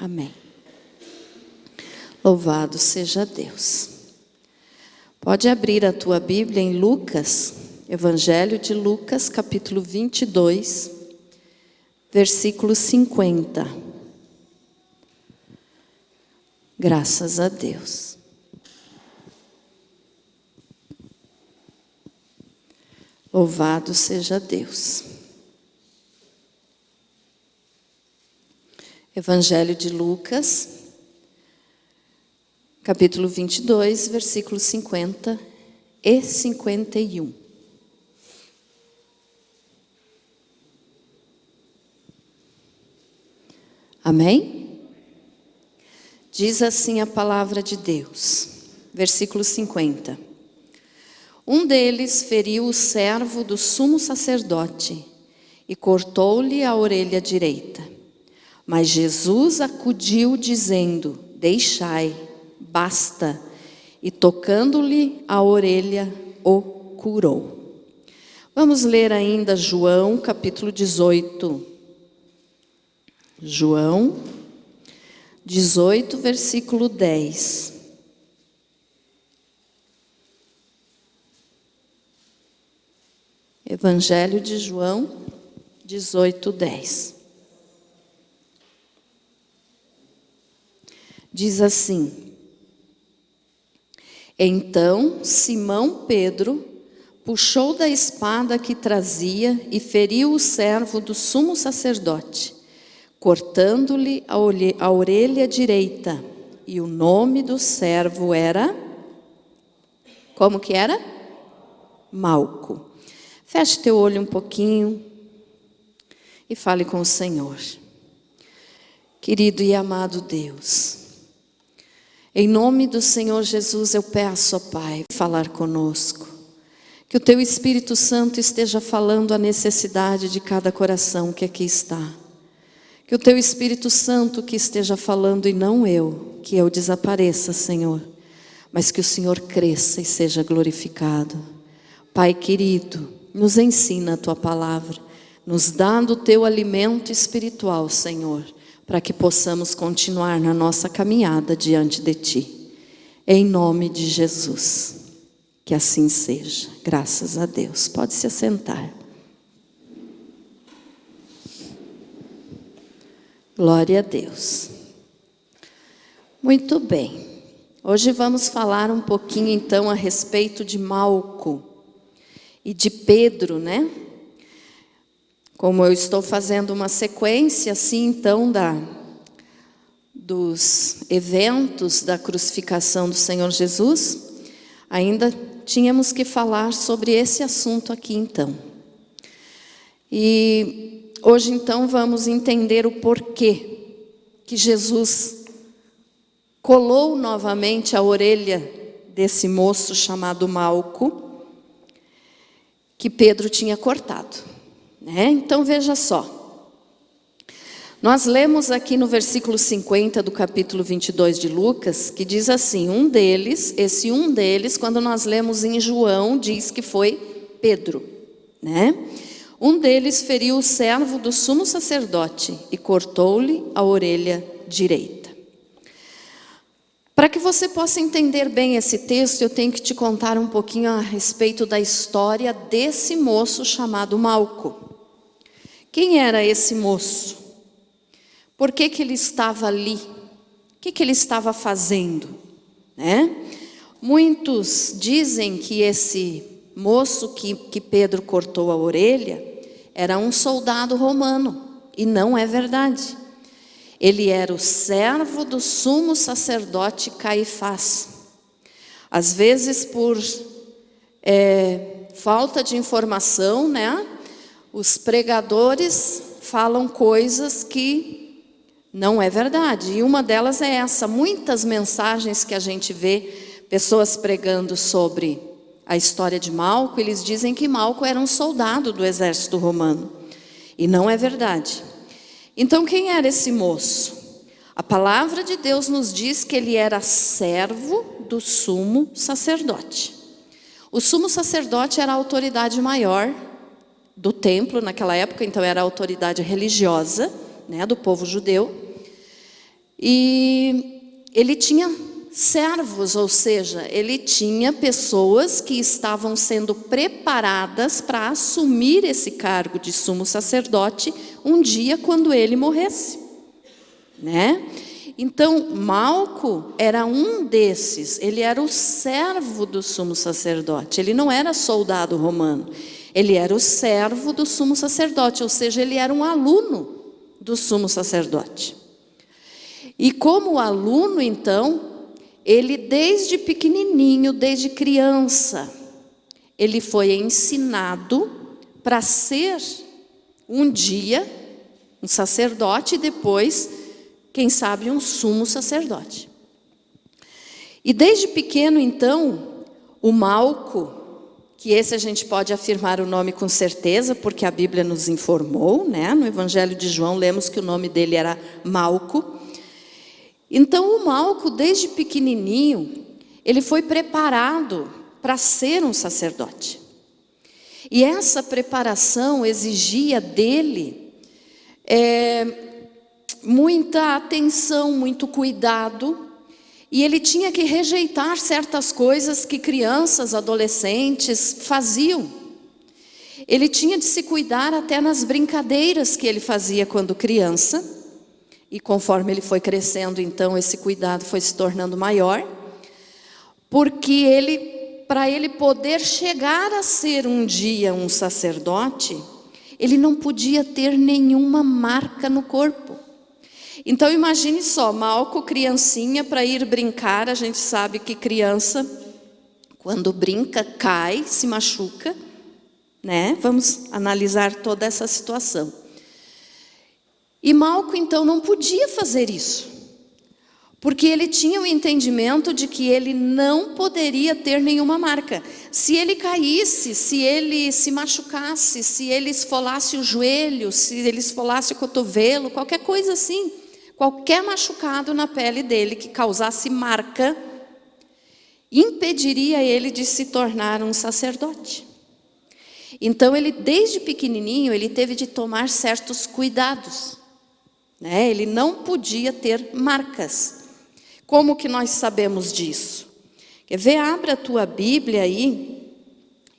Amém. Louvado seja Deus. Pode abrir a tua Bíblia em Lucas, Evangelho de Lucas, capítulo 22, versículo 50. Graças a Deus. Louvado seja Deus. Evangelho de Lucas, capítulo 22, versículos 50 e 51. Amém? Diz assim a palavra de Deus, versículo 50. Um deles feriu o servo do sumo sacerdote e cortou-lhe a orelha direita. Mas Jesus acudiu dizendo: deixai, basta. E tocando-lhe a orelha, o curou. Vamos ler ainda João, capítulo 18. João 18, versículo 10. Evangelho de João 18, 10. Diz assim: então Simão Pedro puxou da espada que trazia e feriu o servo do sumo sacerdote, cortando-lhe a orelha direita. E o nome do servo era? Como que era? Malco. Feche teu olho um pouquinho e fale com o Senhor. Querido e amado Deus, em nome do Senhor Jesus, eu peço, ó Pai, falar conosco. Que o Teu Espírito Santo esteja falando a necessidade de cada coração que aqui está. Que o Teu Espírito Santo que esteja falando e não eu, que eu desapareça, Senhor. Mas que o Senhor cresça e seja glorificado. Pai querido, nos ensina a Tua palavra. Nos dá do Teu alimento espiritual, Senhor, para que possamos continuar na nossa caminhada diante de Ti. Em nome de Jesus. Que assim seja. Graças a Deus. Pode se assentar. Glória a Deus. Muito bem. Hoje vamos falar um pouquinho então a respeito de Malco e de Pedro, né? Como eu estou fazendo uma sequência assim então dos eventos da crucificação do Senhor Jesus, ainda tínhamos que falar sobre esse assunto aqui então. E hoje então vamos entender o porquê que Jesus colou novamente a orelha desse moço chamado Malco, que Pedro tinha cortado. Então veja só, nós lemos aqui no versículo 50 do capítulo 22 de Lucas, que diz assim, esse um deles, quando nós lemos em João, diz que foi Pedro, né? Um deles feriu o servo do sumo sacerdote e cortou-lhe a orelha direita. Para que você possa entender bem esse texto, eu tenho que te contar um pouquinho a respeito da história desse moço chamado Malco. Quem era esse moço? Por que ele estava ali? O que ele estava fazendo? Muitos dizem que esse moço que Pedro cortou a orelha era um soldado romano. E não é verdade. Ele era o servo do sumo sacerdote Caifás. Às vezes por falta de informação, os pregadores falam coisas que não é verdade. E uma delas é essa. Muitas mensagens que a gente vê, pessoas pregando sobre a história de Malco, eles dizem que Malco era um soldado do exército romano. E não é verdade. Então quem era esse moço? A palavra de Deus nos diz que ele era servo do sumo sacerdote. O sumo sacerdote era a autoridade maior do templo naquela época, então era a autoridade religiosa, do povo judeu. E ele tinha servos, ou seja, ele tinha pessoas que estavam sendo preparadas para assumir esse cargo de sumo sacerdote um dia quando ele morresse, né? Então, Malco era um desses, ele era o servo do sumo sacerdote, ele não era soldado romano, ele era o servo do sumo sacerdote, ou seja, ele era um aluno do sumo sacerdote. E como aluno, então, ele desde pequenininho, desde criança, ele foi ensinado para ser um dia um sacerdote e depois, quem sabe, um sumo sacerdote. E desde pequeno, então, o Malco, que esse a gente pode afirmar o nome com certeza, porque a Bíblia nos informou, né? No Evangelho de João, lemos que o nome dele era Malco. Então, o Malco, desde pequenininho, ele foi preparado para ser um sacerdote. E essa preparação exigia dele muita atenção, muito cuidado, e ele tinha que rejeitar certas coisas que crianças, adolescentes faziam. Ele tinha de se cuidar até nas brincadeiras que ele fazia quando criança, e conforme ele foi crescendo, então esse cuidado foi se tornando maior, porque para ele poder chegar a ser um dia um sacerdote, ele não podia ter nenhuma marca no corpo. Então imagine só, Malco, criancinha, para ir brincar, a gente sabe que criança, quando brinca, cai, se machuca, né? Vamos analisar toda essa situação. E Malco, então, não podia fazer isso, porque ele tinha o entendimento de que ele não poderia ter nenhuma marca. Se ele caísse, se ele se machucasse, se ele esfolasse o joelho, se ele esfolasse o cotovelo, qualquer coisa assim, qualquer machucado na pele dele que causasse marca, impediria ele de se tornar um sacerdote. Então, ele, desde pequenininho, ele teve de tomar certos cuidados, né? Ele não podia ter marcas. Como que nós sabemos disso? Quer ver? Abra a tua Bíblia aí,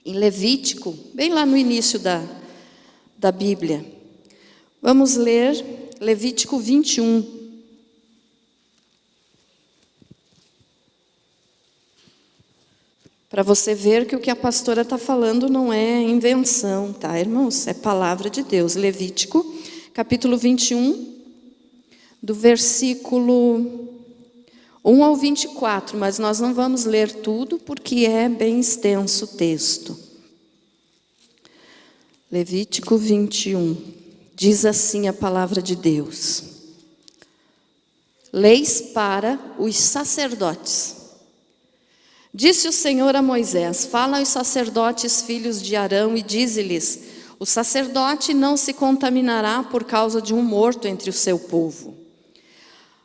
em Levítico, bem lá no início da Bíblia. Vamos ler Levítico 21. Para você ver que o que a pastora está falando não é invenção, tá, irmãos? É palavra de Deus. Levítico, capítulo 21, do versículo 1 ao 24, mas nós não vamos ler tudo porque é bem extenso o texto. Levítico 21, diz assim a palavra de Deus: Leis para os sacerdotes. Disse o Senhor a Moisés: fala aos sacerdotes filhos de Arão e dize-lhes: o sacerdote não se contaminará por causa de um morto entre o seu povo.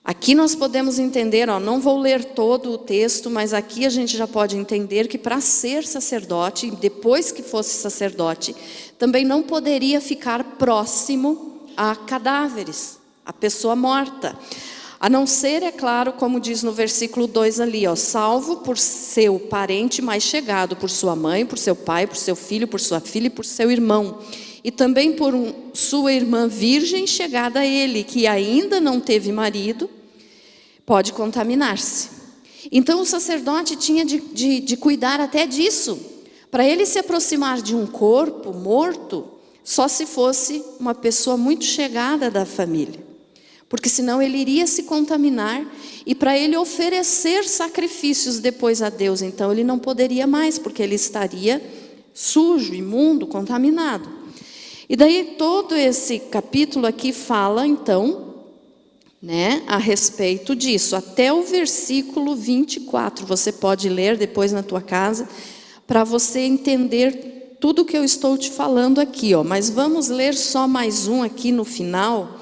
Aqui nós podemos entender, não vou ler todo o texto, mas aqui a gente já pode entender que para ser sacerdote, depois que fosse sacerdote, também não poderia ficar próximo a cadáveres, a pessoa morta. A não ser, é claro, como diz no versículo 2 ali, salvo por seu parente mais chegado, por sua mãe, por seu pai, por seu filho, por sua filha e por seu irmão. E também por sua irmã virgem chegada a ele, que ainda não teve marido, pode contaminar-se. Então o sacerdote tinha de cuidar até disso. Para ele se aproximar de um corpo morto, só se fosse uma pessoa muito chegada da família. Porque senão ele iria se contaminar, e para ele oferecer sacrifícios depois a Deus, então ele não poderia mais, porque ele estaria sujo, imundo, contaminado. E daí todo esse capítulo aqui fala então, né, a respeito disso, até o versículo 24, você pode ler depois na tua casa, para você entender tudo que eu estou te falando aqui, mas vamos ler só mais um aqui no final,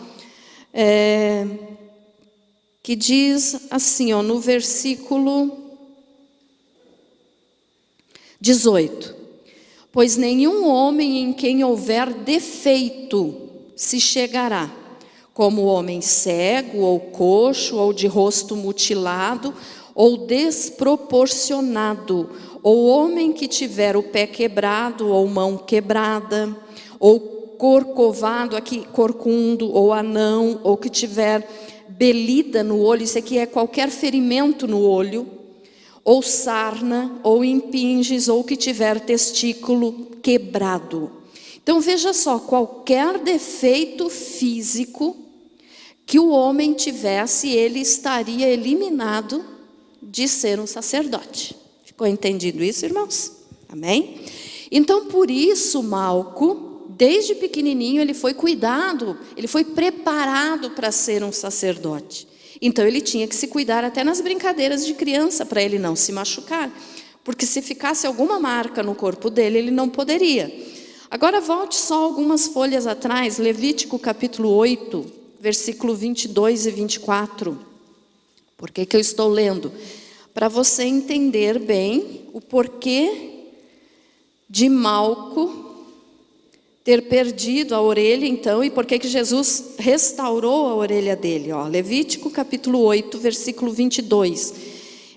que diz assim, no versículo 18: pois nenhum homem em quem houver defeito se chegará, como homem cego, ou coxo, ou de rosto mutilado, ou desproporcionado, ou homem que tiver o pé quebrado, ou mão quebrada, ou corcovado, aqui corcundo, ou anão, ou que tiver belida no olho, isso aqui é qualquer ferimento no olho, ou sarna, ou impinges, ou que tiver testículo quebrado. Então veja só, qualquer defeito físico que o homem tivesse, ele estaria eliminado de ser um sacerdote. Ficou entendido isso, irmãos? Amém? Então por isso Malco, desde pequenininho, ele foi cuidado, ele foi preparado para ser um sacerdote. Então ele tinha que se cuidar até nas brincadeiras de criança, para ele não se machucar. Porque se ficasse alguma marca no corpo dele, ele não poderia. Agora volte só algumas folhas atrás, Levítico capítulo 8, versículo 22 e 24. Por que eu estou lendo? Para você entender bem o porquê de Malco ter perdido a orelha, então, e por que Jesus restaurou a orelha dele. Ó, Levítico capítulo 8, versículo 22,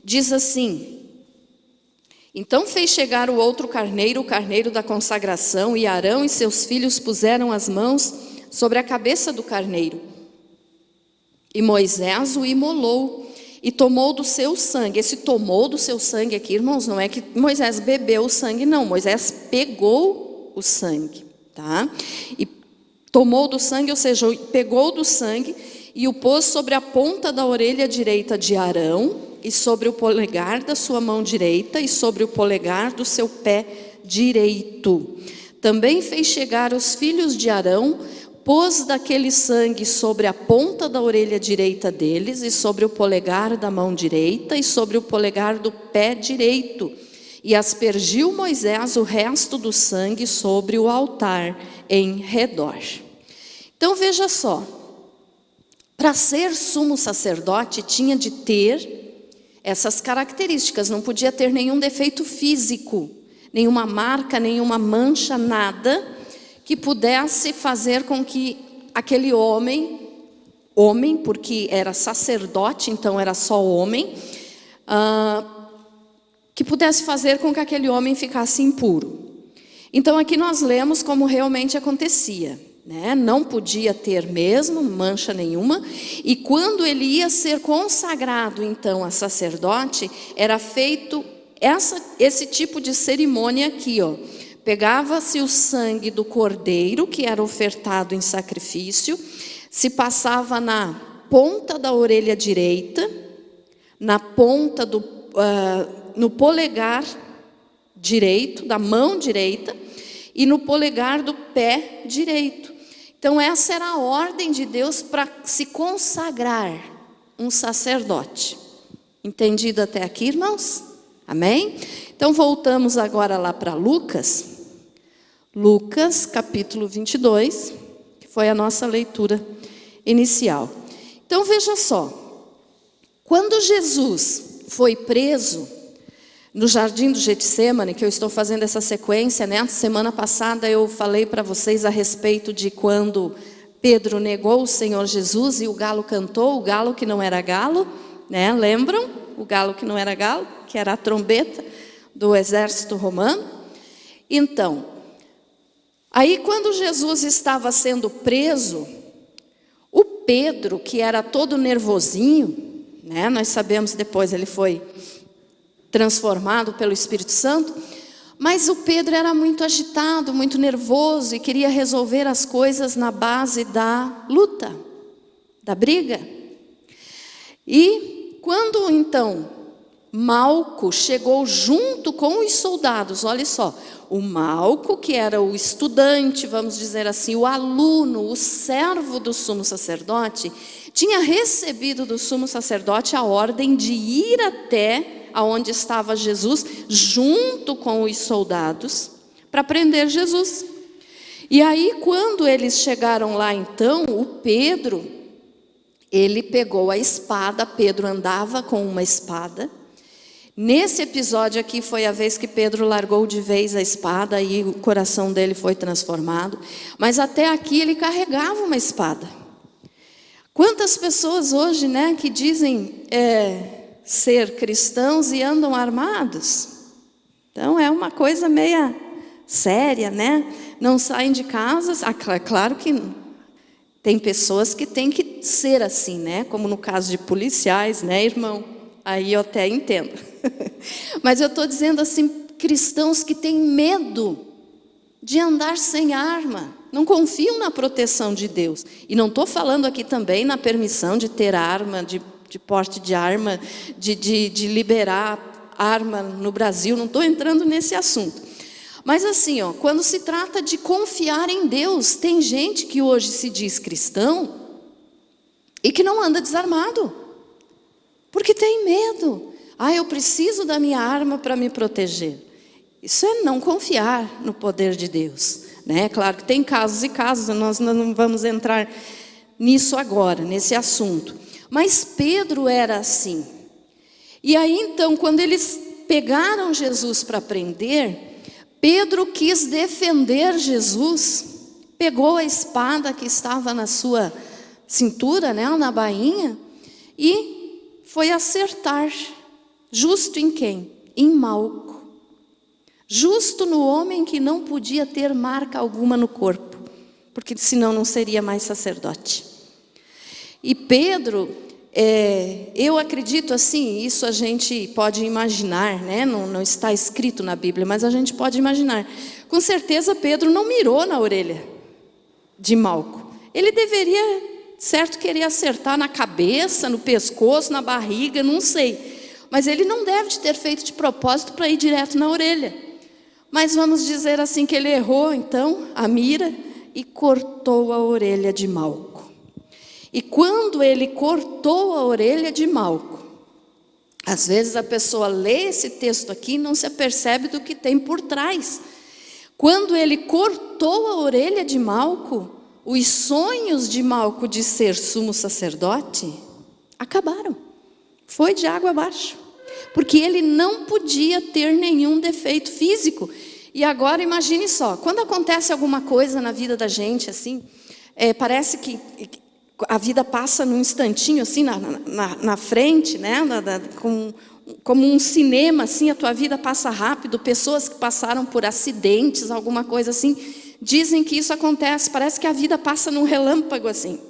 diz assim: então fez chegar o outro carneiro, o carneiro da consagração, e Arão e seus filhos puseram as mãos sobre a cabeça do carneiro. E Moisés o imolou, e tomou do seu sangue. Esse tomou do seu sangue aqui, irmãos, não é que Moisés bebeu o sangue, não. Moisés pegou o sangue. Tá? E tomou do sangue, ou seja, pegou do sangue e o pôs sobre a ponta da orelha direita de Arão, e sobre o polegar da sua mão direita, e sobre o polegar do seu pé direito. Também fez chegar os filhos de Arão, pôs daquele sangue sobre a ponta da orelha direita deles, e sobre o polegar da mão direita, e sobre o polegar do pé direito. E aspergiu Moisés o resto do sangue sobre o altar em redor. Então veja só, para ser sumo sacerdote tinha de ter essas características, não podia ter nenhum defeito físico, nenhuma marca, nenhuma mancha, nada que pudesse fazer com que aquele homem, porque era sacerdote, então era só homem, que pudesse fazer com que aquele homem ficasse impuro. Então aqui nós lemos como realmente acontecia, né? Não podia ter mesmo mancha nenhuma, e quando ele ia ser consagrado então a sacerdote, era feito esse tipo de cerimônia aqui, ó. Pegava-se o sangue do cordeiro, que era ofertado em sacrifício, se passava na ponta da orelha direita, na ponta no polegar direito, da mão direita, e no polegar do pé direito. Então essa era a ordem de Deus para se consagrar um sacerdote. Entendido até aqui, irmãos? Amém? Então voltamos agora lá para Lucas. Lucas capítulo 22, que foi a nossa leitura inicial. Então veja só, quando Jesus foi preso no jardim do Getsêmani, que eu estou fazendo essa sequência, né? Semana passada eu falei para vocês a respeito de quando Pedro negou o Senhor Jesus e o galo cantou, o galo que não era galo, né? Lembram? O galo que não era galo, que era a trombeta do exército romano. Então, aí quando Jesus estava sendo preso, o Pedro, que era todo nervosinho, né? Nós sabemos depois ele foi transformado pelo Espírito Santo, mas o Pedro era muito agitado, muito nervoso, e queria resolver as coisas na base da luta, da briga. E quando então Malco chegou junto com os soldados, olha só, o Malco, que era o estudante, vamos dizer assim, o aluno, o servo do sumo sacerdote, tinha recebido do sumo sacerdote a ordem de ir até aonde estava Jesus, junto com os soldados, para prender Jesus. E aí, quando eles chegaram lá, então, o Pedro, ele pegou a espada. Pedro andava com uma espada. Nesse episódio aqui foi a vez que Pedro largou de vez a espada e o coração dele foi transformado. Mas até aqui ele carregava uma espada. Quantas pessoas hoje, né, que dizem ser cristãos e andam armados? Então é uma coisa meia séria, né? Não saem de casa. Claro que tem pessoas que têm que ser assim, né? Como no caso de policiais, né, irmão? Aí eu até entendo. Mas eu estou dizendo assim, cristãos que têm medo de andar sem arma, não confiam na proteção de Deus. E não estou falando aqui também na permissão de ter arma, de porte de arma, de liberar arma no Brasil. Não estou entrando nesse assunto. Mas assim, quando se trata de confiar em Deus, tem gente que hoje se diz cristão e que não anda desarmado, porque tem medo. Eu preciso da minha arma para me proteger. Isso é não confiar no poder de Deus, né? Claro que tem casos e casos, nós não vamos entrar nisso agora, nesse assunto. Mas Pedro era assim. E aí então, quando eles pegaram Jesus para prender, Pedro quis defender Jesus, pegou a espada que estava na sua cintura, né, na bainha, e foi acertar. Justo em quem? Em Malco. Justo no homem que não podia ter marca alguma no corpo, porque senão não seria mais sacerdote. E Pedro, eu acredito assim, isso a gente pode imaginar, né? Não está escrito na Bíblia, mas a gente pode imaginar. Com certeza Pedro não mirou na orelha de Malco. Ele deveria, certo, querer acertar na cabeça, no pescoço, na barriga, não sei. Mas ele não deve ter feito de propósito para ir direto na orelha. Mas vamos dizer assim que ele errou então a mira e cortou a orelha de Malco. E quando ele cortou a orelha de Malco, às vezes a pessoa lê esse texto aqui e não se apercebe do que tem por trás. Quando ele cortou a orelha de Malco, os sonhos de Malco de ser sumo sacerdote acabaram. Foi de água abaixo. Porque ele não podia ter nenhum defeito físico. E agora imagine só, quando acontece alguma coisa na vida da gente, assim, parece que a vida passa num instantinho, assim, na frente, né? Como um cinema, assim, a tua vida passa rápido. Pessoas que passaram por acidentes, alguma coisa assim, dizem que isso acontece, parece que a vida passa num relâmpago, assim.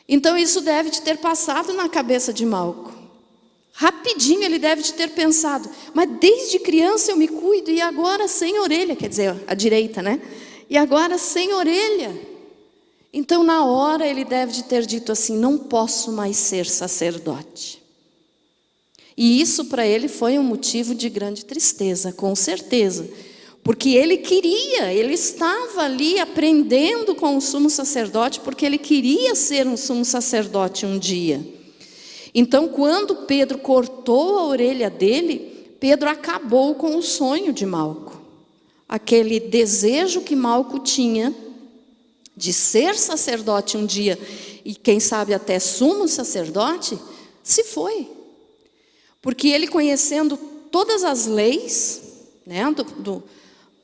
Então isso deve de ter passado na cabeça de Malco. Rapidinho ele deve de ter pensado, mas desde criança eu me cuido e agora sem orelha, quer dizer, a direita, né? E agora sem orelha. Então na hora ele deve de ter dito assim, não posso mais ser sacerdote. E isso para ele foi um motivo de grande tristeza, com certeza. Porque ele estava ali aprendendo com o sumo sacerdote, porque ele queria ser um sumo sacerdote um dia. Então, quando Pedro cortou a orelha dele, Pedro acabou com o sonho de Malco. Aquele desejo que Malco tinha de ser sacerdote um dia, e quem sabe até sumo sacerdote, se foi. Porque ele, conhecendo todas as leis, né,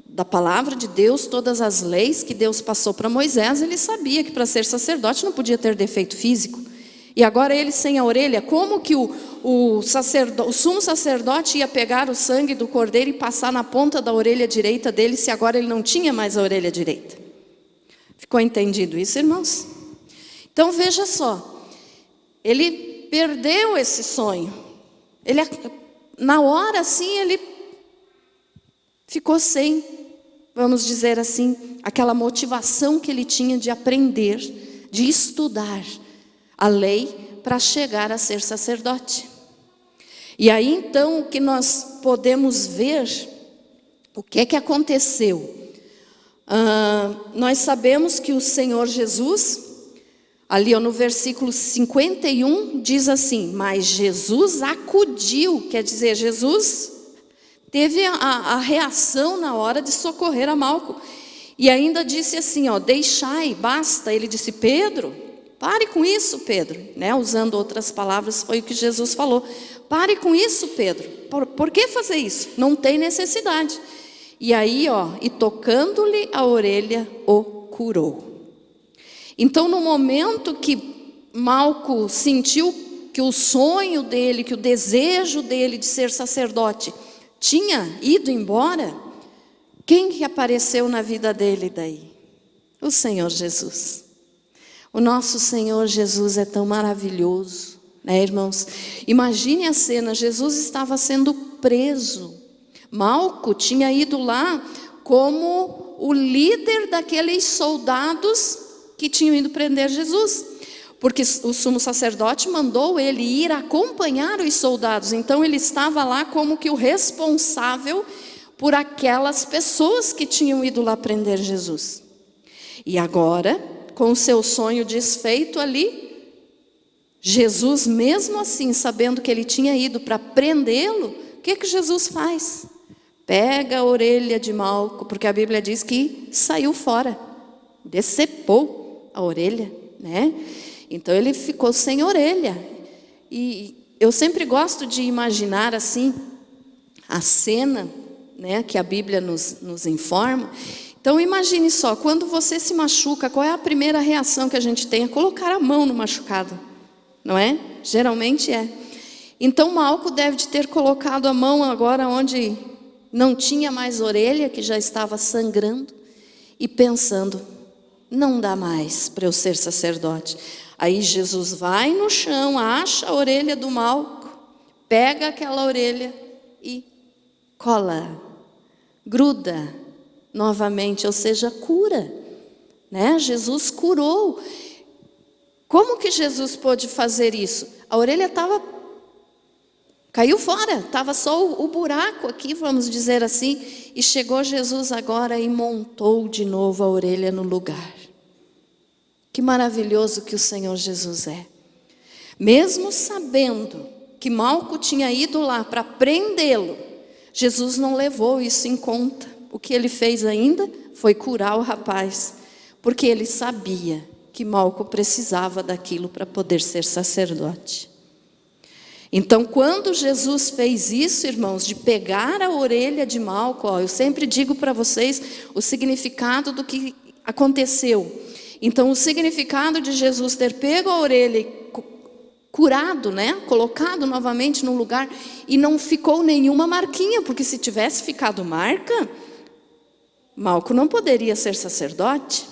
da palavra de Deus, todas as leis que Deus passou para Moisés, ele sabia que para ser sacerdote não podia ter defeito físico. E agora ele sem a orelha, como que o sumo sacerdote ia pegar o sangue do cordeiro e passar na ponta da orelha direita dele, se agora ele não tinha mais a orelha direita? Ficou entendido isso, irmãos? Então veja só, ele perdeu esse sonho. Na hora assim, ele ficou sem, vamos dizer assim, aquela motivação que ele tinha de aprender, de estudar a lei para chegar a ser sacerdote. E aí então o que nós podemos ver, o que é que aconteceu? Nós sabemos que o Senhor Jesus, ali no versículo 51, diz assim, mas Jesus acudiu, quer dizer, Jesus teve a reação na hora de socorrer a Malco. E ainda disse assim, deixai, basta. Ele disse, Pedro, pare com isso, Pedro, né? Usando outras palavras, foi o que Jesus falou. Pare com isso, Pedro. Por que fazer isso? Não tem necessidade. E aí, e tocando-lhe a orelha, o curou. Então, no momento que Malco sentiu que o sonho dele, que o desejo dele de ser sacerdote tinha ido embora, quem que apareceu na vida dele daí? O Senhor Jesus. O nosso Senhor Jesus é tão maravilhoso, né, irmãos? Imagine a cena, Jesus estava sendo preso. Malco tinha ido lá como o líder daqueles soldados que tinham ido prender Jesus, porque o sumo sacerdote mandou ele ir acompanhar os soldados, então ele estava lá como que o responsável por aquelas pessoas que tinham ido lá prender Jesus. E agora, com o seu sonho desfeito ali, Jesus, mesmo assim, sabendo que ele tinha ido para prendê-lo, o que Jesus faz? Pega a orelha de Malco, porque a Bíblia diz que saiu fora, decepou a orelha, né? Então ele ficou sem orelha. E eu sempre gosto de imaginar assim a cena, né, que a Bíblia nos informa. Então imagine só, quando você se machuca, qual é a primeira reação que a gente tem? É colocar a mão no machucado, não é? Geralmente é. Então Malco deve de ter colocado a mão agora onde não tinha mais orelha, que já estava sangrando, e pensando, não dá mais para eu ser sacerdote. Aí Jesus vai no chão, acha a orelha do Malco, pega aquela orelha e cola, gruda novamente, ou seja, cura, né? Jesus curou. Como que Jesus pôde fazer isso? A orelha caiu fora, estava só o buraco aqui, vamos dizer assim, e chegou Jesus agora e montou de novo a orelha no lugar. Que maravilhoso que o Senhor Jesus é. Mesmo sabendo que Malco tinha ido lá para prendê-lo, Jesus não levou isso em conta. O que ele fez ainda foi curar o rapaz, porque ele sabia que Malco precisava daquilo para poder ser sacerdote. Então, quando Jesus fez isso, irmãos, de pegar a orelha de Malco, eu sempre digo para vocês o significado do que aconteceu. Então, o significado de Jesus ter pego a orelha e curado, né? Colocado novamente no lugar, e não ficou nenhuma marquinha, porque se tivesse ficado marca, Malco não poderia ser sacerdote.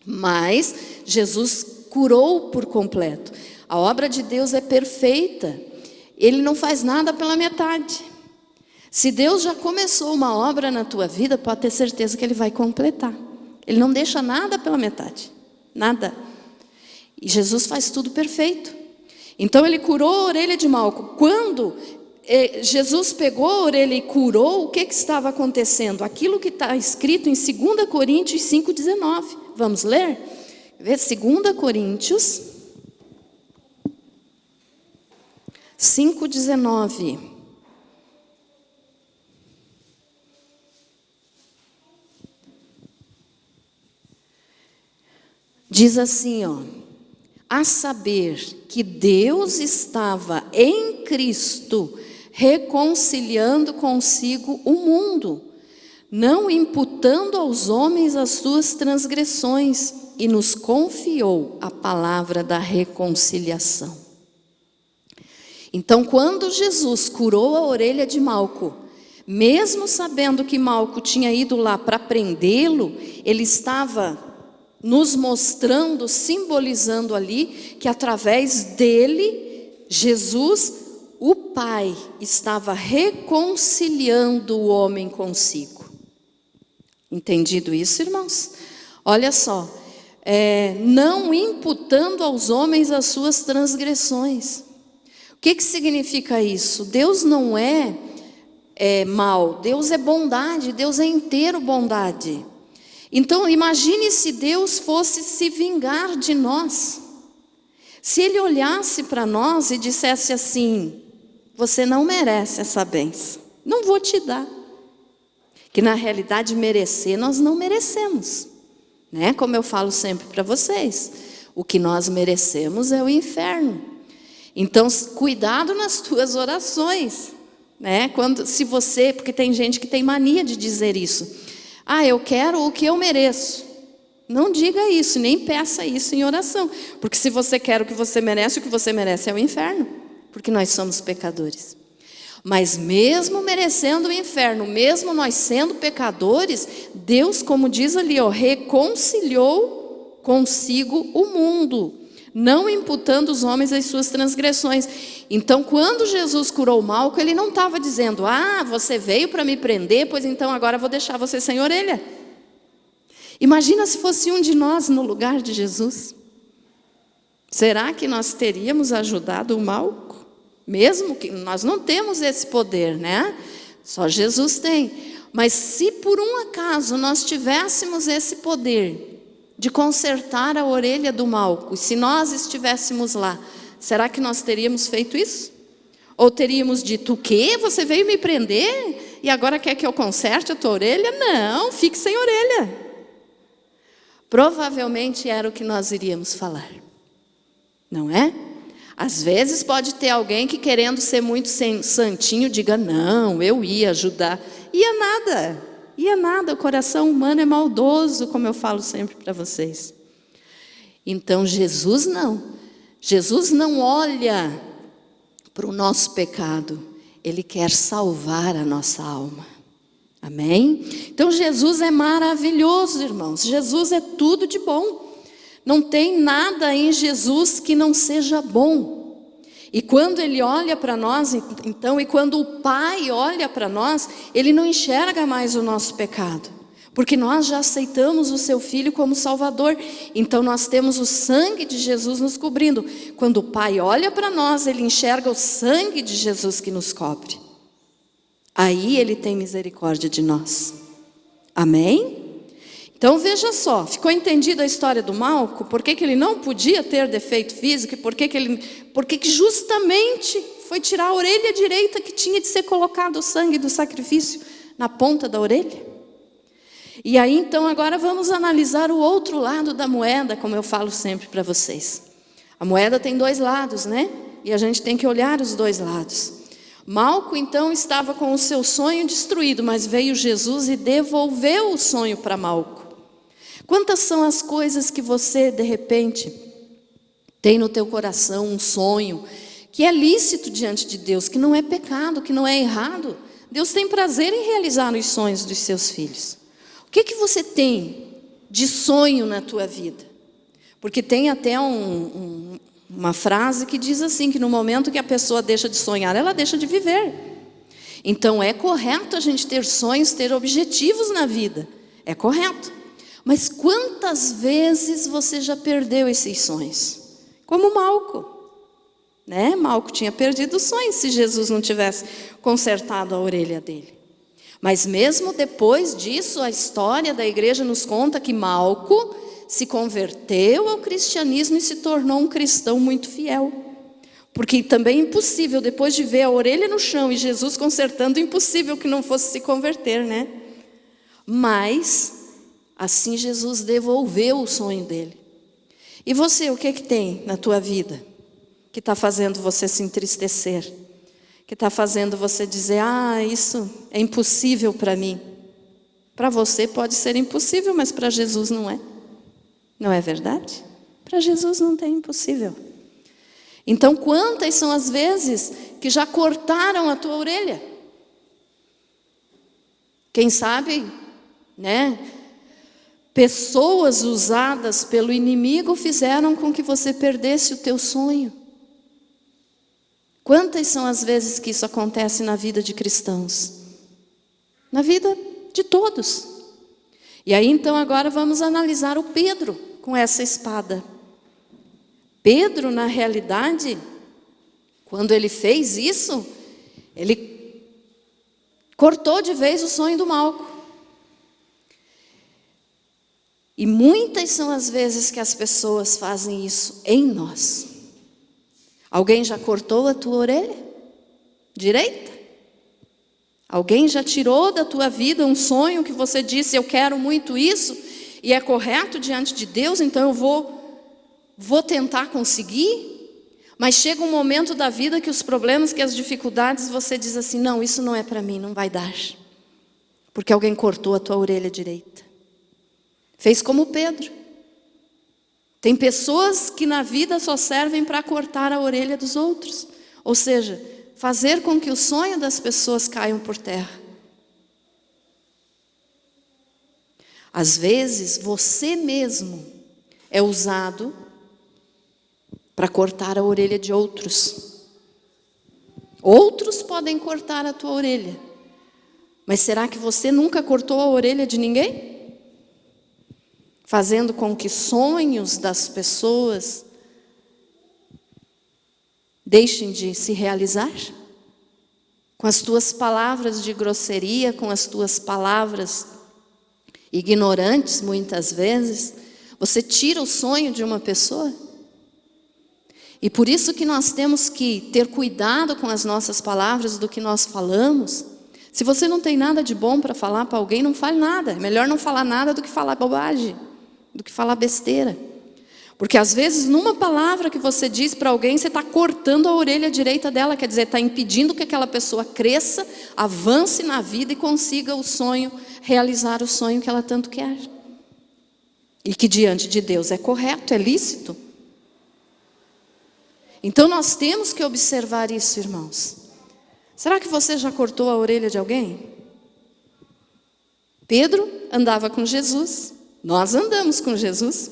Mas Jesus curou por completo. A obra de Deus é perfeita. Ele não faz nada pela metade. Se Deus já começou uma obra na tua vida, pode ter certeza que Ele vai completar. Ele não deixa nada pela metade. Nada. E Jesus faz tudo perfeito. Então Ele curou a orelha de Malco. Quando Jesus pegou a orelha e curou, o que estava acontecendo? Aquilo que está escrito em 2 Coríntios 5,19. Vamos ler? 2 Coríntios 5,19. Diz assim, a saber que Deus estava em Cristo reconciliando consigo o mundo, não imputando aos homens as suas transgressões, e nos confiou a palavra da reconciliação. Então, quando Jesus curou a orelha de Malco, mesmo sabendo que Malco tinha ido lá para prendê-lo, ele estava nos mostrando, simbolizando ali, que através dele, Jesus, o Pai, estava reconciliando o homem consigo. Entendido isso, irmãos? Olha só, não imputando aos homens as suas transgressões. O que significa isso? Deus não é mal, Deus é bondade, Deus é inteiro bondade. Então imagine se Deus fosse se vingar de nós. Se Ele olhasse para nós e dissesse assim, você não merece essa bênção, não vou te dar. Que na realidade merecer nós não merecemos, né? Como eu falo sempre para vocês, o que nós merecemos é o inferno. Então cuidado nas tuas orações, né? Porque tem gente que tem mania de dizer isso. Eu quero o que eu mereço. Não diga isso, nem peça isso em oração. Porque se você quer o que você merece é o inferno. Porque nós somos pecadores. Mas mesmo merecendo o inferno, mesmo nós sendo pecadores, Deus, como diz ali, reconciliou consigo o mundo, não imputando os homens as suas transgressões. Então, quando Jesus curou Malco, ele não estava dizendo: você veio para me prender, pois então agora eu vou deixar você sem orelha. Imagina se fosse um de nós no lugar de Jesus. Será que nós teríamos ajudado o Malco? Mesmo que nós não temos esse poder, né? Só Jesus tem. Mas se por um acaso nós tivéssemos esse poder de consertar a orelha do Malco, e se nós estivéssemos lá, será que nós teríamos feito isso? Ou teríamos dito: o quê? Você veio me prender e agora quer que eu conserte a tua orelha? Não, fique sem orelha. Provavelmente era o que nós iríamos falar, não é? Às vezes pode ter alguém que, querendo ser muito santinho, diga: não, eu ia ajudar. Ia nada, o coração humano é maldoso, como eu falo sempre para vocês. Então Jesus não olha para o nosso pecado, Ele quer salvar a nossa alma. Amém? Então Jesus é maravilhoso, irmãos. Jesus é tudo de bom. Não tem nada em Jesus que não seja bom. E quando Ele olha para nós, então, e quando o Pai olha para nós, Ele não enxerga mais o nosso pecado. Porque nós já aceitamos o Seu Filho como Salvador. Então nós temos o sangue de Jesus nos cobrindo. Quando o Pai olha para nós, Ele enxerga o sangue de Jesus que nos cobre. Aí Ele tem misericórdia de nós. Amém? Então veja só, ficou entendida a história do Malco? Por que ele não podia ter defeito físico? E por que justamente foi tirar a orelha direita que tinha de ser colocado o sangue do sacrifício na ponta da orelha? E aí então agora vamos analisar o outro lado da moeda, como eu falo sempre para vocês. A moeda tem dois lados, né? E a gente tem que olhar os dois lados. Malco então estava com o seu sonho destruído, mas veio Jesus e devolveu o sonho para Malco. Quantas são as coisas que você, de repente, tem no teu coração um sonho, que é lícito diante de Deus, que não é pecado, que não é errado. Deus tem prazer em realizar os sonhos dos seus filhos. O que você tem de sonho na tua vida? Porque tem até uma frase que diz assim, que no momento que a pessoa deixa de sonhar, ela deixa de viver. Então é correto a gente ter sonhos, ter objetivos na vida. É correto. Mas quantas vezes você já perdeu esses sonhos? Como Malco, né? Malco tinha perdido os sonhos se Jesus não tivesse consertado a orelha dele. Mas mesmo depois disso, a história da igreja nos conta que Malco se converteu ao cristianismo e se tornou um cristão muito fiel. Porque também é impossível, depois de ver a orelha no chão e Jesus consertando, impossível que não fosse se converter, né? Mas assim Jesus devolveu o sonho dele. E você, o que tem na tua vida que está fazendo você se entristecer? Que está fazendo você dizer: isso é impossível para mim. Para você pode ser impossível, mas para Jesus não é. Não é verdade? Para Jesus não tem impossível. Então quantas são as vezes que já cortaram a tua orelha? Quem sabe, né? Pessoas usadas pelo inimigo fizeram com que você perdesse o teu sonho. Quantas são as vezes que isso acontece na vida de cristãos? Na vida de todos. E aí então agora vamos analisar o Pedro com essa espada. Pedro, na realidade, quando ele fez isso, ele cortou de vez o sonho do Malco. E muitas são as vezes que as pessoas fazem isso em nós. Alguém já cortou a tua orelha direita? Alguém já tirou da tua vida um sonho que você disse: eu quero muito isso, e é correto diante de Deus, então eu vou tentar conseguir? Mas chega um momento da vida que os problemas, que as dificuldades, você diz assim: não, isso não é para mim, não vai dar. Porque alguém cortou a tua orelha direita. Fez como Pedro. Tem pessoas que na vida só servem para cortar a orelha dos outros. Ou seja, fazer com que o sonho das pessoas caiam por terra. Às vezes, você mesmo é usado para cortar a orelha de outros. Outros podem cortar a tua orelha. Mas será que você nunca cortou a orelha de ninguém? Fazendo com que sonhos das pessoas deixem de se realizar? Com as tuas palavras de grosseria, com as tuas palavras ignorantes, muitas vezes, você tira o sonho de uma pessoa? E por isso que nós temos que ter cuidado com as nossas palavras, do que nós falamos. Se você não tem nada de bom para falar para alguém, não fale nada. É melhor não falar nada do que falar bobagem, do que falar besteira. Porque às vezes numa palavra que você diz para alguém, você está cortando a orelha direita dela. Quer dizer, está impedindo que aquela pessoa cresça, avance na vida e consiga o sonho, realizar o sonho que ela tanto quer. E que diante de Deus é correto, é lícito. Então nós temos que observar isso, irmãos. Será que você já cortou a orelha de alguém? Pedro andava com Jesus. Nós andamos com Jesus.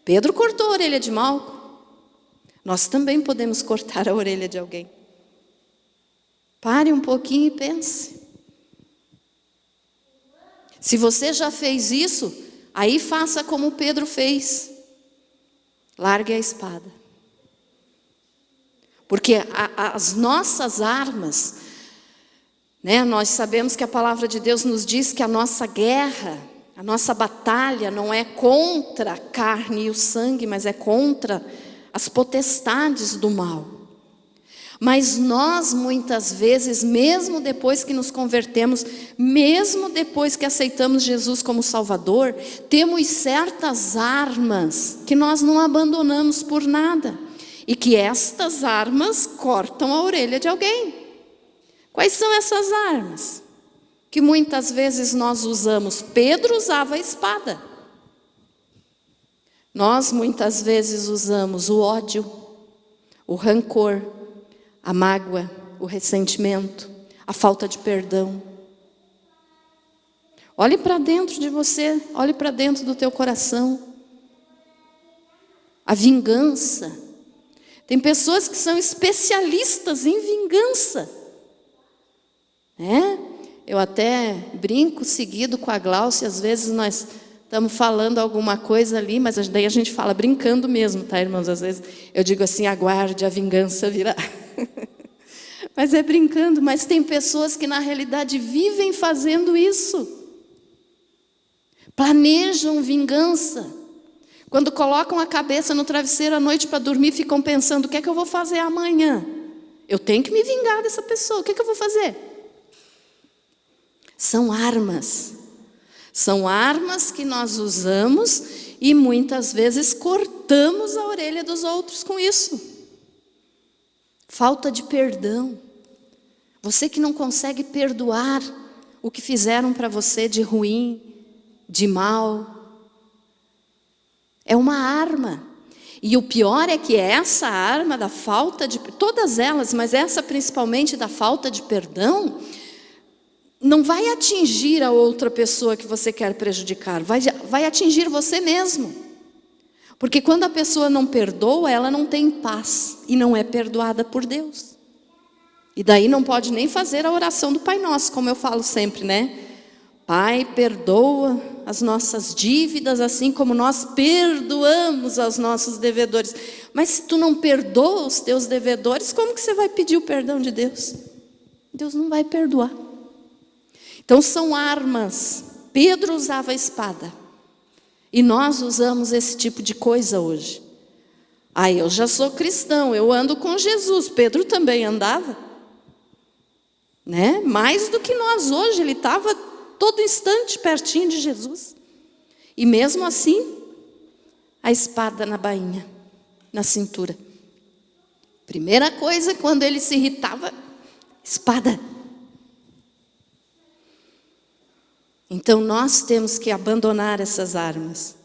Pedro cortou a orelha de Malco. Nós também podemos cortar a orelha de alguém. Pare um pouquinho e pense. Se você já fez isso, aí faça como Pedro fez. Largue a espada. Porque as nossas armas, né, nós sabemos que a palavra de Deus nos diz que a nossa guerra, a nossa batalha não é contra a carne e o sangue, mas é contra as potestades do mal. Mas nós muitas vezes, mesmo depois que nos convertemos, mesmo depois que aceitamos Jesus como Salvador, temos certas armas que nós não abandonamos por nada. E que estas armas cortam a orelha de alguém. Quais são essas armas? Que muitas vezes nós usamos. Pedro usava a espada. Nós muitas vezes usamos o ódio, o rancor, a mágoa, o ressentimento, a falta de perdão. Olhe para dentro de você, olhe para dentro do teu coração. A vingança. Tem pessoas que são especialistas em vingança. Eu até brinco seguido com a Glaucia, às vezes nós estamos falando alguma coisa ali, mas daí a gente fala brincando mesmo, tá, irmãos? Às vezes eu digo assim, aguarde, a vingança virá. Mas é brincando, mas tem pessoas que na realidade vivem fazendo isso. Planejam vingança. Quando colocam a cabeça no travesseiro à noite para dormir, ficam pensando, o que é que eu vou fazer amanhã? Eu tenho que me vingar dessa pessoa, o que é que eu vou fazer? São armas. São armas que nós usamos e muitas vezes cortamos a orelha dos outros com isso. Falta de perdão. Você que não consegue perdoar o que fizeram para você de ruim, de mal. É uma arma. E o pior é que essa arma da falta de... Todas elas, mas essa principalmente da falta de perdão, não vai atingir a outra pessoa que você quer prejudicar. Vai atingir você mesmo. Porque quando a pessoa não perdoa, ela não tem paz. E não é perdoada por Deus. E daí não pode nem fazer a oração do Pai Nosso, como eu falo sempre, né? Pai, perdoa as nossas dívidas, assim como nós perdoamos aos nossos devedores. Mas se tu não perdoa os teus devedores, como que você vai pedir o perdão de Deus? Deus não vai perdoar. Então são armas. Pedro usava a espada. E nós usamos esse tipo de coisa hoje. Eu já sou cristão, eu ando com Jesus. Pedro também andava. Né? Mais do que nós hoje, ele estava todo instante pertinho de Jesus. E mesmo assim, a espada na bainha, na cintura. Primeira coisa, quando ele se irritava, espada. Então nós temos que abandonar essas armas.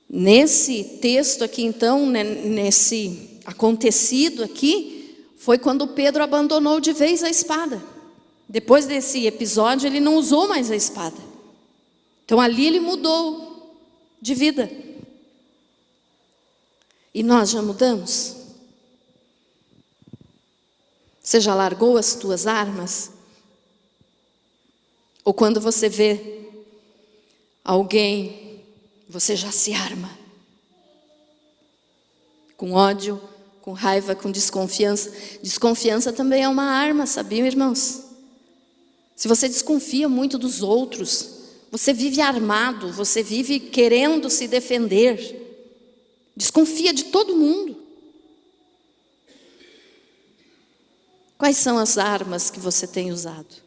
Nesse texto aqui então, né, nesse acontecido aqui, foi quando Pedro abandonou de vez a espada. Depois desse episódio ele não usou mais a espada. Então ali ele mudou de vida. E nós já mudamos? Você já largou as tuas armas? Ou quando você vê alguém, você já se arma? Com ódio, com raiva, com desconfiança. Desconfiança também é uma arma, sabiam, irmãos? Se você desconfia muito dos outros, você vive armado, você vive querendo se defender. Desconfia de todo mundo. Quais são as armas que você tem usado?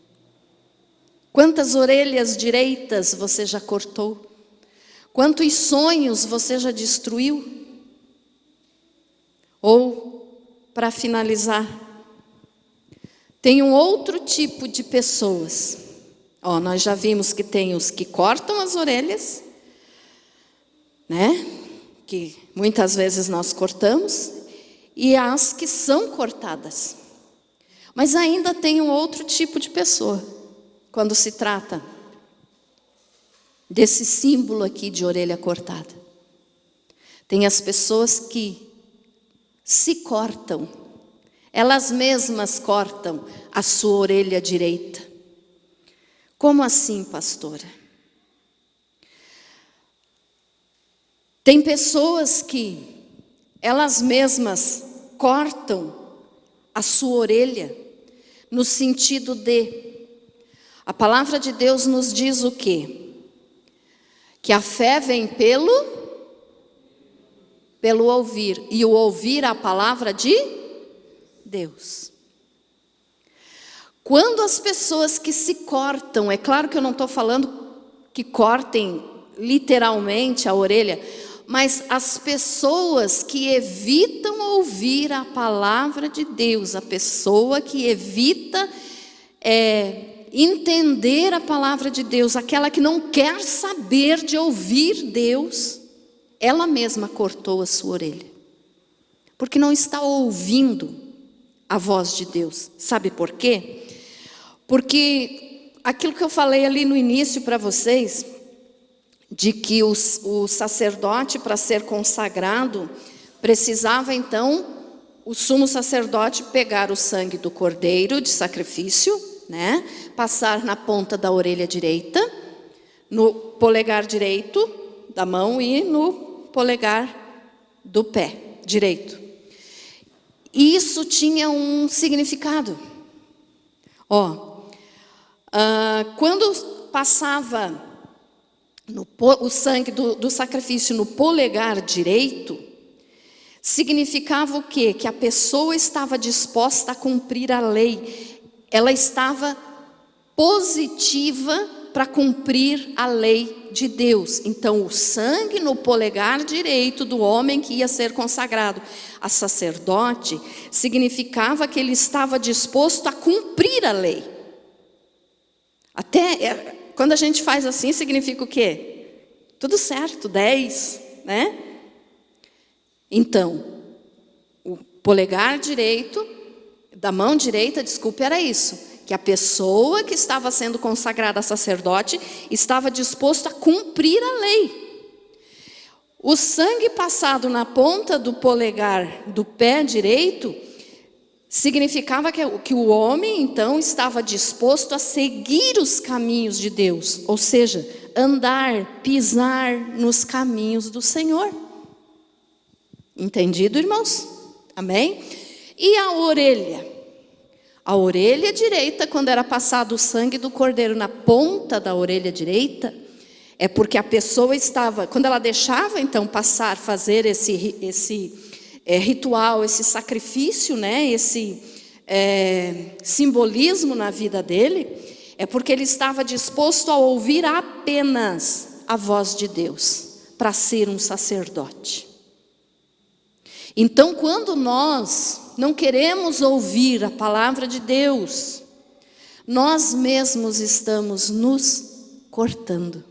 Quantas orelhas direitas você já cortou? Quantos sonhos você já destruiu? Ou, para finalizar, tem um outro tipo de pessoas. Nós já vimos que tem os que cortam as orelhas, né? Que muitas vezes nós cortamos, e as que são cortadas. Mas ainda tem um outro tipo de pessoa, quando se trata desse símbolo aqui de orelha cortada. Tem as pessoas que se cortam, elas mesmas cortam a sua orelha direita. Como assim, pastora? Tem pessoas que elas mesmas cortam a sua orelha, no sentido de, a palavra de Deus nos diz o quê? Que a fé vem pelo ouvir, e o ouvir a palavra de Deus. Quando as pessoas que se cortam, é claro que eu não estou falando que cortem literalmente a orelha, mas as pessoas que evitam ouvir a palavra de Deus, a pessoa que evita entender a palavra de Deus, aquela que não quer saber de ouvir Deus, ela mesma cortou a sua orelha, porque não está ouvindo a voz de Deus. Sabe por quê? Porque aquilo que eu falei ali no início para vocês, de que o sacerdote, para ser consagrado, precisava então, o sumo sacerdote pegar o sangue do cordeiro de sacrifício, né, passar na ponta da orelha direita, no polegar direito da mão e no polegar do pé direito. E isso tinha um significado. Quando passava o sangue do sacrifício no polegar direito, significava o quê? Que a pessoa estava disposta a cumprir a lei. Ela estava positiva para cumprir a lei de Deus. Então, o sangue no polegar direito do homem que ia ser consagrado a sacerdote, significava que ele estava disposto a cumprir a lei. Até quando a gente faz assim, significa o quê? Tudo certo, 10, né? Então, o polegar direito, da mão direita, era isso, que a pessoa que estava sendo consagrada a sacerdote estava disposto a cumprir a lei. O sangue passado na ponta do polegar do pé direito significava que o homem, então, estava disposto a seguir os caminhos de Deus, ou seja, andar, pisar nos caminhos do Senhor. Entendido, irmãos? Amém? E a orelha? A orelha direita, quando era passado o sangue do cordeiro na ponta da orelha direita, é porque a pessoa estava, quando ela deixava então passar, fazer esse ritual, esse sacrifício, né, esse simbolismo na vida dele, é porque ele estava disposto a ouvir apenas a voz de Deus, para ser um sacerdote. Então, quando nós não queremos ouvir a palavra de Deus, nós mesmos estamos nos cortando,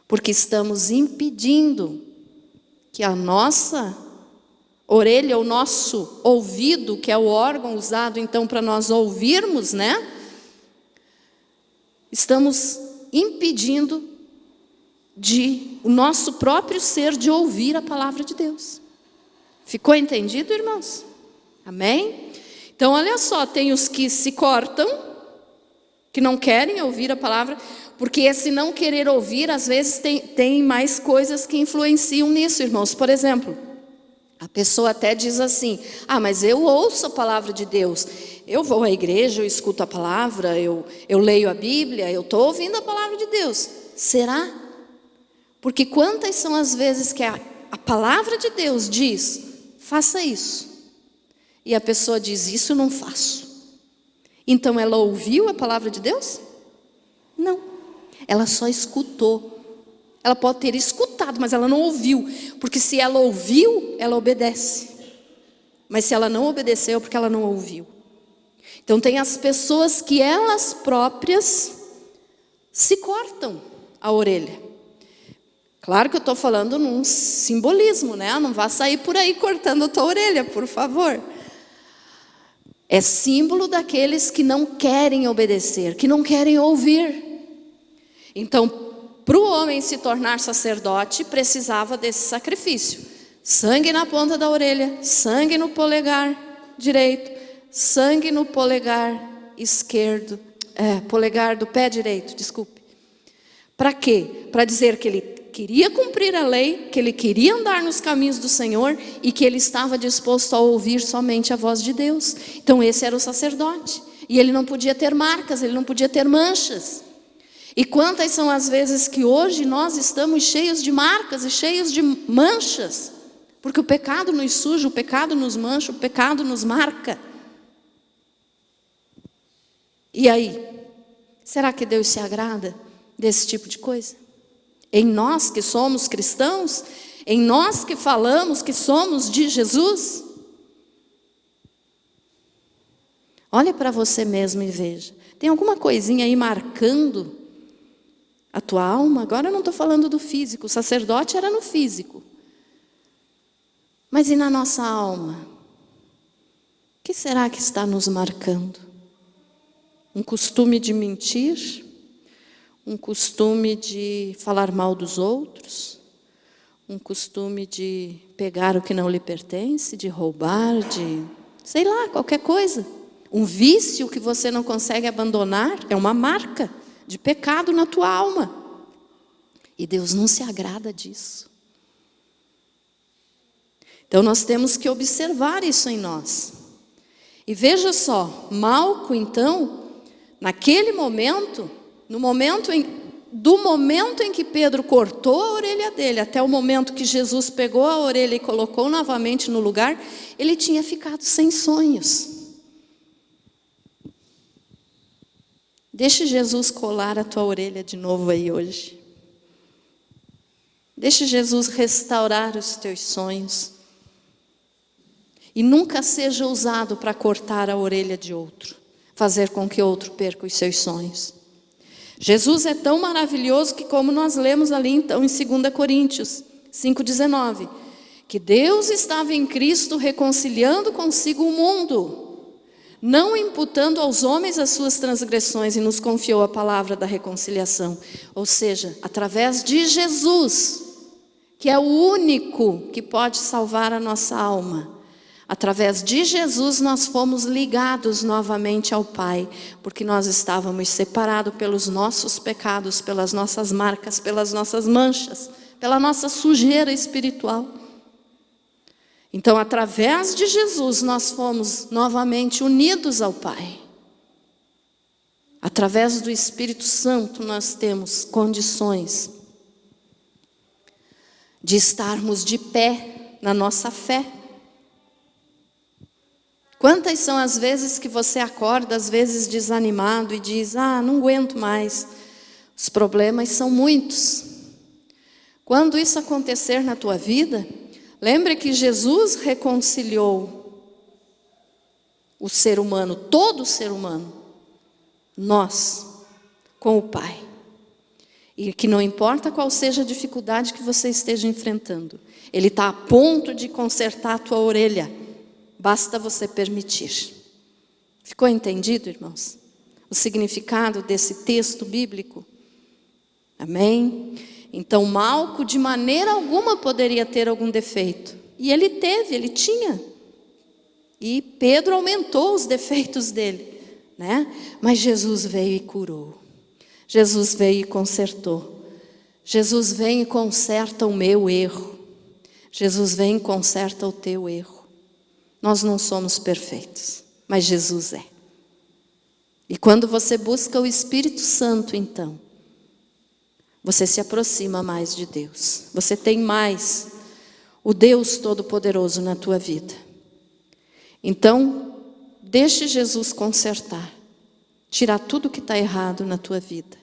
porque estamos impedindo que a nossa orelha, o nosso ouvido, que é o órgão usado então para nós ouvirmos, né? Estamos impedindo o nosso próprio ser de ouvir a palavra de Deus. Ficou entendido, irmãos? Amém? Então, olha só, tem os que se cortam, que não querem ouvir a palavra, porque esse não querer ouvir, às vezes tem mais coisas que influenciam nisso, irmãos. Por exemplo, a pessoa até diz assim: ah, mas eu ouço a palavra de Deus, eu vou à igreja, eu escuto a palavra, eu leio a Bíblia, eu estou ouvindo a palavra de Deus. Será? Porque quantas são as vezes que a palavra de Deus diz, faça isso, e a pessoa diz, isso eu não faço. Então ela ouviu a palavra de Deus? Não, ela só escutou. Ela pode ter escutado, mas ela não ouviu, porque se ela ouviu, ela obedece. Mas se ela não obedeceu, é porque ela não ouviu. Então tem as pessoas que elas próprias se cortam a orelha. Claro que eu estou falando num simbolismo, né? Não vá sair por aí cortando a tua orelha, por favor. É símbolo daqueles que não querem obedecer, que não querem ouvir. Então, para o homem se tornar sacerdote, precisava desse sacrifício. Sangue na ponta da orelha, sangue no polegar direito, sangue no polegar esquerdo, polegar do pé direito, desculpe. Para quê? Para dizer que ele queria cumprir a lei, que ele queria andar nos caminhos do Senhor e que ele estava disposto a ouvir somente a voz de Deus. Então esse era o sacerdote. E ele não podia ter marcas, ele não podia ter manchas. E quantas são as vezes que hoje nós estamos cheios de marcas e cheios de manchas? Porque o pecado nos suja, o pecado nos mancha, o pecado nos marca. E aí? Será que Deus se agrada desse tipo de coisa? Em nós que somos cristãos? Em nós que falamos que somos de Jesus? Olha para você mesmo e veja. Tem alguma coisinha aí marcando a tua alma? Agora eu não estou falando do físico. O sacerdote era no físico. Mas e na nossa alma? O que será que está nos marcando? Um costume de mentir? Um costume de falar mal dos outros? Um costume de pegar o que não lhe pertence? De roubar? De, sei lá, qualquer coisa. Um vício que você não consegue abandonar é uma marca de pecado na tua alma. E Deus não se agrada disso. Então nós temos que observar isso em nós. E veja só, Malco então, naquele momento, do momento em que Pedro cortou a orelha dele, até o momento que Jesus pegou a orelha e colocou novamente no lugar, ele tinha ficado sem sonhos. Deixe Jesus colar a tua orelha de novo aí hoje. Deixe Jesus restaurar os teus sonhos. E nunca seja usado para cortar a orelha de outro, fazer com que outro perca os seus sonhos. Jesus é tão maravilhoso que, como nós lemos ali então em 2 Coríntios 5,19, que Deus estava em Cristo reconciliando consigo o mundo, não imputando aos homens as suas transgressões, e nos confiou a palavra da reconciliação. Ou seja, através de Jesus, que é o único que pode salvar a nossa alma. Através de Jesus nós fomos ligados novamente ao Pai, porque nós estávamos separados pelos nossos pecados, pelas nossas marcas, pelas nossas manchas, pela nossa sujeira espiritual. Então, através de Jesus nós fomos novamente unidos ao Pai. Através do Espírito Santo nós temos condições de estarmos de pé na nossa fé. Quantas são as vezes que você acorda, às vezes desanimado, e diz, não aguento mais. Os problemas são muitos. Quando isso acontecer na tua vida, lembre que Jesus reconciliou o ser humano, todo ser humano, Nós, com o Pai. E que não importa qual seja a dificuldade que você esteja enfrentando, Ele está a ponto de consertar a tua orelha. Basta você permitir. Ficou entendido, irmãos? O significado desse texto bíblico? Amém? Então, Malco de maneira alguma poderia ter algum defeito. E ele teve, ele tinha. E Pedro aumentou os defeitos dele, né? Mas Jesus veio e curou. Jesus veio e consertou. Jesus vem e conserta o meu erro. Jesus vem e conserta o teu erro. Nós não somos perfeitos, mas Jesus é. E quando você busca o Espírito Santo, então, você se aproxima mais de Deus. Você tem mais o Deus Todo-Poderoso na tua vida. Então, deixe Jesus consertar. Tirar tudo que está errado na tua vida.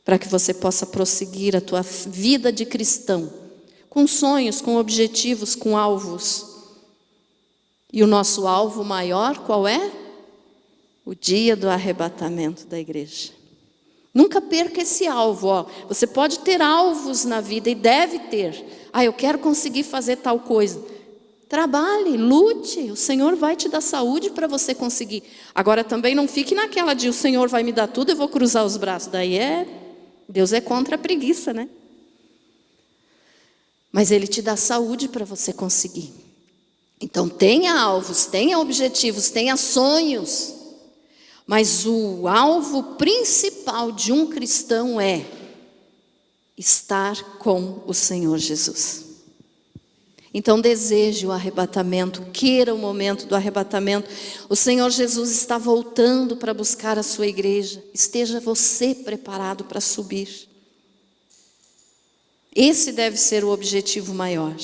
Para que você possa prosseguir a tua vida de cristão. Com sonhos, com objetivos, com alvos. E o nosso alvo maior, qual é? O dia do arrebatamento da igreja. Nunca perca esse alvo. Ó. Você pode ter alvos na vida e deve ter. Eu quero conseguir fazer tal coisa. Trabalhe, lute. O Senhor vai te dar saúde para você conseguir. Agora também não fique naquela de o Senhor vai me dar tudo, eu vou cruzar os braços. Daí Deus é contra a preguiça, né? Mas Ele te dá saúde para você conseguir. Então tenha alvos, tenha objetivos, tenha sonhos. Mas o alvo principal de um cristão é estar com o Senhor Jesus. Então deseje o arrebatamento, queira o momento do arrebatamento. O Senhor Jesus está voltando para buscar a sua igreja. Esteja você preparado para subir. Esse deve ser o objetivo maior.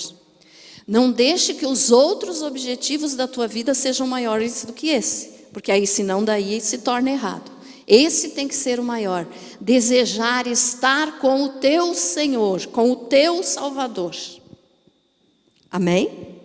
Não deixe que os outros objetivos da tua vida sejam maiores do que esse. Porque aí, senão, daí se torna errado. Esse tem que ser o maior. Desejar estar com o teu Senhor, com o teu Salvador. Amém?